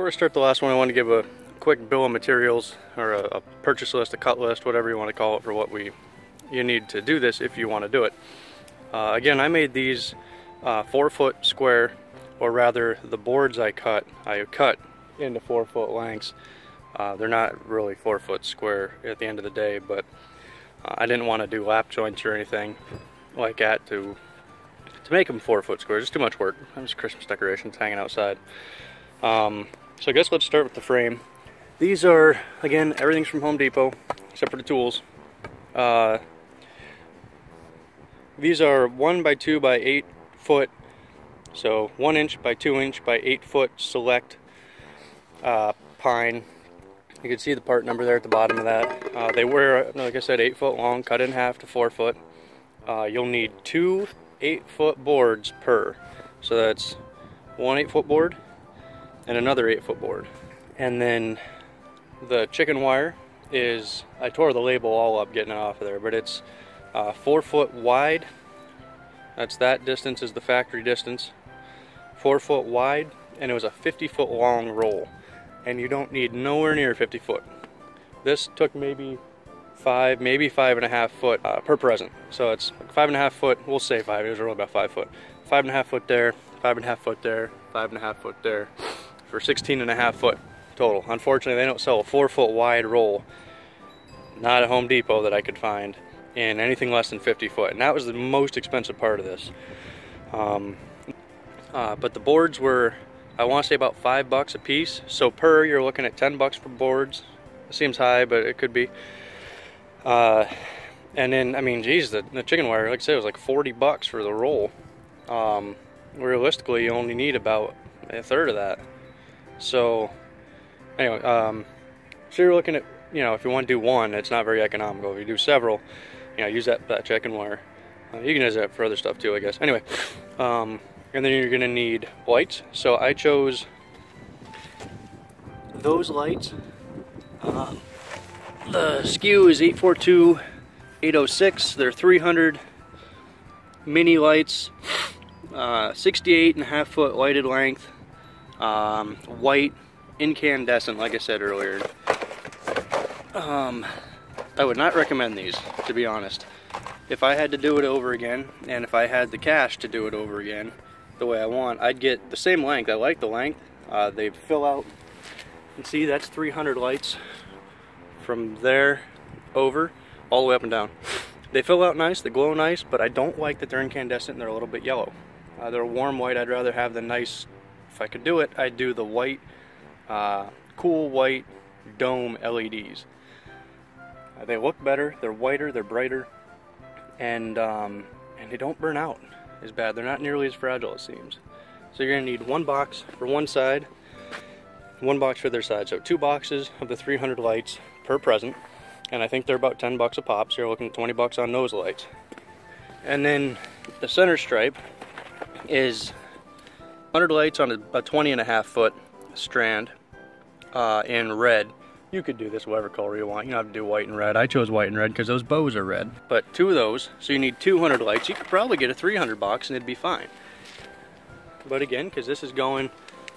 Before I start the last one, I want to give a quick bill of materials, or a purchase list, a cut list, whatever you want to call it, for what you need to do this if you want to do it. Again, I made these 4-foot square, or rather the boards I cut into 4-foot lengths. They're not really 4-foot square at the end of the day, but I didn't want to do lap joints or anything like that to make them 4-foot squares. It's too much work. I'm just Christmas decorations hanging outside. So I guess let's start with the frame. These are, again, everything's from Home Depot except for the tools. These are 1 by 2 by 8 foot, so 1 inch by 2 inch by 8 foot select pine. You can see the part number there at the bottom of that. They were, like I said, 8 foot long, cut in half to 4 foot. You'll need 2 8-foot boards per. So that's 1 8-foot board and another 8-foot board. And then the chicken wire is, I tore the label all up getting it off of there, but it's 4 foot wide. That distance is the factory distance. 4 foot wide, and it was a 50-foot long roll. And you don't need nowhere near 50 foot. This took maybe 5, maybe 5.5 foot per present. So it's 5.5 foot, we'll say 5, it was really about 5 foot. 5.5 foot there, 5.5 foot there, 5.5 foot there, for 16.5 foot total. Unfortunately, they don't sell a 4 foot wide roll, not at Home Depot that I could find, in anything less than 50 foot. And that was the most expensive part of this. But the boards were, I want to say, about $5 a piece. So per, you're looking at $10 for boards. It seems high, but it could be. And then, I mean, geez, the chicken wire, like I said, it was like $40 for the roll. Realistically, you only need about a third of that. So, anyway, so you're looking at, you know, if you want to do one, it's not very economical. If you do several, you know, use that chicken wire. You can use that for other stuff too, I guess. Anyway, and then you're going to need lights. So I chose those lights. The SKU is 842-806. They're 300 mini lights, 68.5 foot lighted length, white, incandescent, like I said earlier. I would not recommend these, to be honest. If I had to do it over again, and if I had the cash to do it over again the way I want, I'd get the same length. I like the length. They fill out, you can see that's 300 lights from there over all the way up and down. They fill out nice, they glow nice, but I don't like that they're incandescent and they're a little bit yellow. They're warm white. I'd rather have the nice, if I could do it, I'd do the white, cool white dome LEDs. They look better, they're whiter, they're brighter, and they don't burn out as bad. They're not nearly as fragile, it seems. So you're going to need 1 box for one side, 1 box for their side. So 2 boxes of the 300 lights per present, and I think they're about $10 a pop, so you're looking at $20 on those lights. And then the center stripe is 100 lights on a 20.5 foot strand in red. You could do this whatever color you want. You don't have to do white and red. I chose white and red because those bows are red. But 2 of those, so you need 200 lights. You could probably get a 300 box and it'd be fine. But again, because this is going,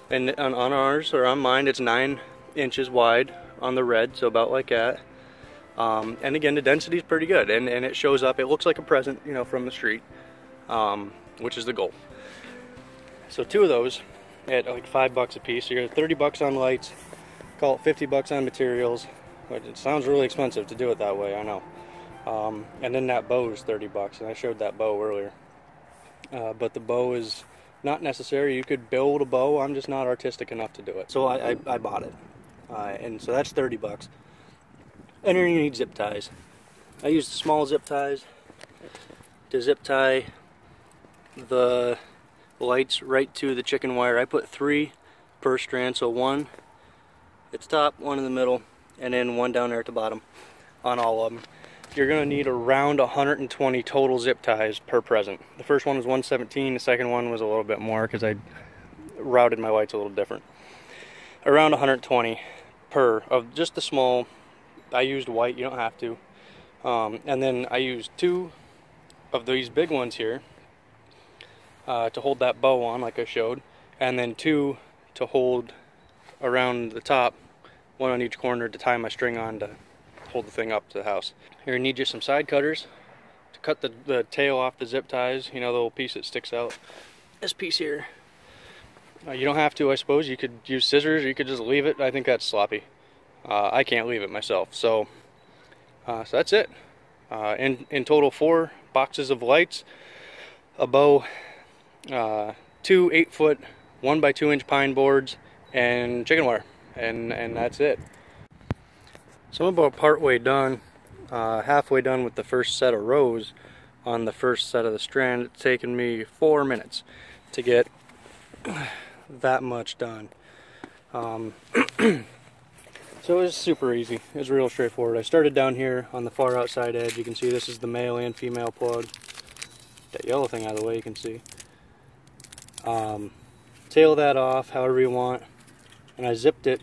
and on ours, or on mine, it's 9 inches wide on the red, so about like that. And again, the density is pretty good, and it shows up. It looks like a present, you know, from the street, which is the goal. So 2 of those at like $5 a piece. So you're at $30 on lights. Call it $50 on materials. It sounds really expensive to do it that way, I know. And then that bow is $30, and I showed that bow earlier. But the bow is not necessary. You could build a bow. I'm just not artistic enough to do it. So I bought it. And so that's $30. And then you need zip ties. I used small zip ties to zip tie the lights right to the chicken wire. I put 3 per strand, so 1 at the top, 1 in the middle, and then 1 down there at the bottom on all of them. You're going to need around 120 total zip ties per present. The first one was 117, the second one was a little bit more because I routed my lights a little different. Around 120 per, of just the small. I used white, you don't have to. And then I used 2 of these big ones here to hold that bow on like I showed, and then 2 to hold around the top, one on each corner to tie my string on to hold the thing up to the house. You're gonna need just some side cutters to cut the tail off the zip ties, you know, the little piece that sticks out. This piece here. You don't have to, I suppose. You could use scissors, or you could just leave it. I think that's sloppy. I can't leave it myself. So that's it. In total, 4 boxes of lights, a bow, 2 8-foot 1x2 inch pine boards, and chicken wire, and that's it. So I'm about partway done, halfway done with the first set of rows on the first set of the strand. It's taken me 4 minutes to get that much done. So it was super easy. It was real straightforward. I started down here on the far outside edge. You can see this is the male and female plug. That yellow thing out of the way, you can see. Tail that off however you want, and I zipped it.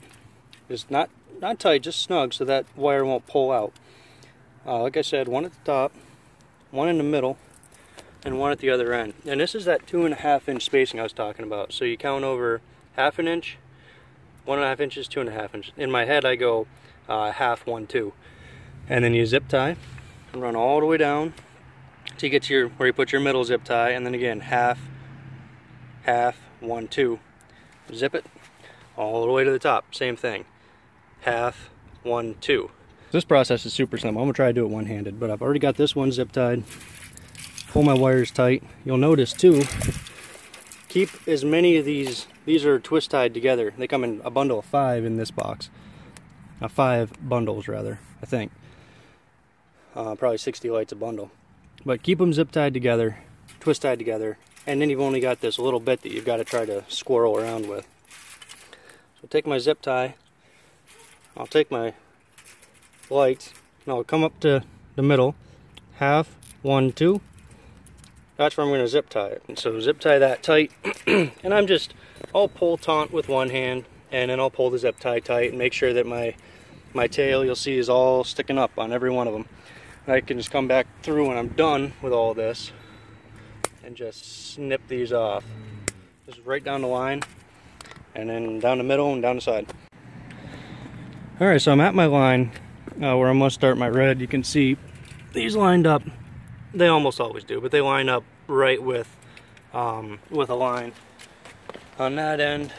Just not tight, just snug, so that wire won't pull out. Like I said, one at the top, one in the middle, and one at the other end. And this is that 2.5 inch spacing I was talking about. So you count over 1/2 inch, 1.5 inches, 2.5 inches. In my head I go 1/2, 1, 2. And then you zip tie and run all the way down till you get to where you put your middle zip tie, and then again 1/2, 1/2, 1, 2. Zip it all the way to the top. Same thing. 1/2, 1, 2. This process is super simple. I'm gonna try to do it one-handed, but I've already got this one zip tied. Pull my wires tight. You'll notice too, keep as many of these are twist tied together. They come in a bundle of 5 in this box. 5 bundles rather, I think. Probably 60 lights a bundle. But keep them zip tied together, twist tied together, and then you've only got this little bit that you've got to try to squirrel around with. So take my zip tie, I'll take my lights, and I'll come up to the middle, 1/2, 1, 2. That's where I'm going to zip tie it. And so zip tie that tight, and I'll pull taunt with one hand, and then I'll pull the zip tie tight and make sure that my tail, you'll see, is all sticking up on every one of them. And I can just come back through when I'm done with all this and just snip these off. Just right down the line, and then down the middle and down the side. Alright, so I'm at my line where I'm going to start my red. You can see these lined up. They almost always do, but they line up right with a line on that end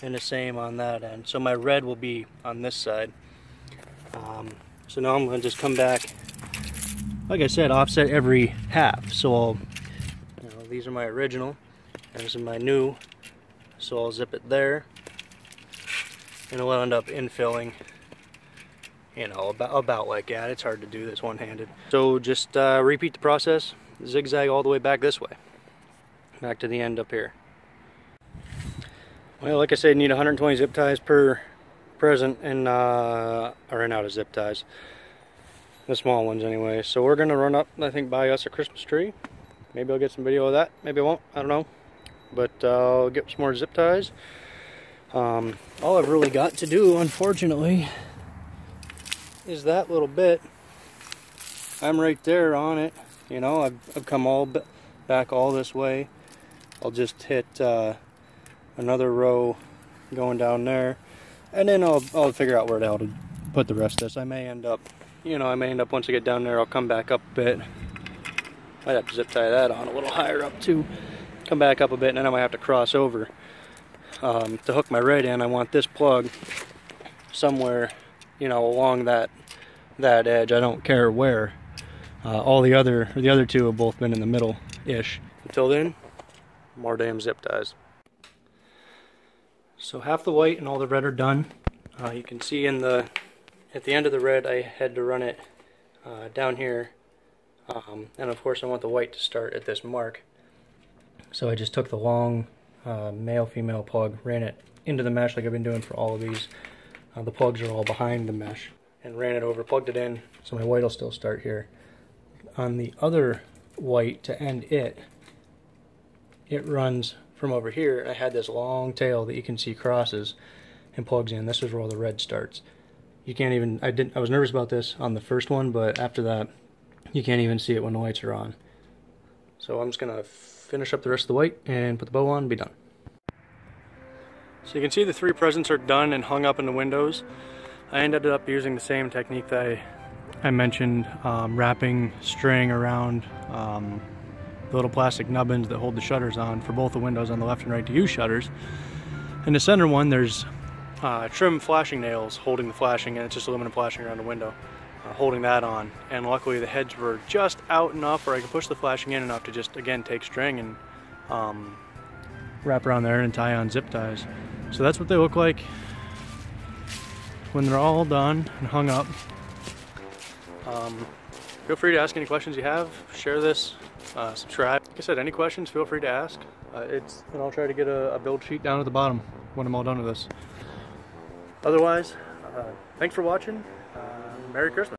and the same on that end. So my red will be on this side. So now I'm going to just come back, like I said, offset every half. So these are my original, and this is my new. So I'll zip it there, and it'll end up infilling, about like that. It's hard to do this one-handed. So just repeat the process, zigzag all the way back this way, back to the end up here. Well, like I said, you need 120 zip ties per present, and I ran out of zip ties, the small ones anyway. So we're gonna run up, I think, buy us a Christmas tree. Maybe I'll get some video of that, maybe I won't, I don't know. But I'll get some more zip ties. All I've really got to do, unfortunately, is that little bit. I'm right there on it. I've come all back all this way. I'll just hit another row going down there, and then I'll figure out where the hell to put the rest of this. I may end up once I get down there, I'll come back up a bit. Might have to zip tie that on a little higher up too. Come back up a bit, and then I might have to cross over. To hook my red in, I want this plug somewhere, along that edge. I don't care where. The other two have both been in the middle-ish. Until then, more damn zip ties. So half the white and all the red are done. You can see at the end of the red, I had to run it down here, and of course I want the white to start at this mark. So I just took the long male-female plug, ran it into the mesh like I've been doing for all of these. The plugs are all behind the mesh, and ran it over, plugged it in, so my white will still start here. On the other white, to end it runs from over here. I had this long tail that you can see crosses and plugs in. This is where all the red starts. You can't even, I was nervous about this on the first one, but after that, you can't even see it when the lights are on. So I'm just gonna finish up the rest of the white and put the bow on and be done. So you can see the 3 presents are done and hung up in the windows. I ended up using the same technique that I mentioned, wrapping string around the little plastic nubbins that hold the shutters on for both the windows on the left and right to use shutters. In the center one, there's trim flashing nails holding the flashing, and it's just aluminum flashing around the window, holding that on. And luckily the heads were just out enough where I could push the flashing in enough to just, again, take string and wrap around there and tie on zip ties. So that's what they look like when they're all done and hung up. Feel free to ask any questions you have, share this, subscribe. Like I said, any questions, feel free to ask. And I'll try to get a build sheet down at the bottom when I'm all done with this. Otherwise, thanks for watching. Merry Christmas.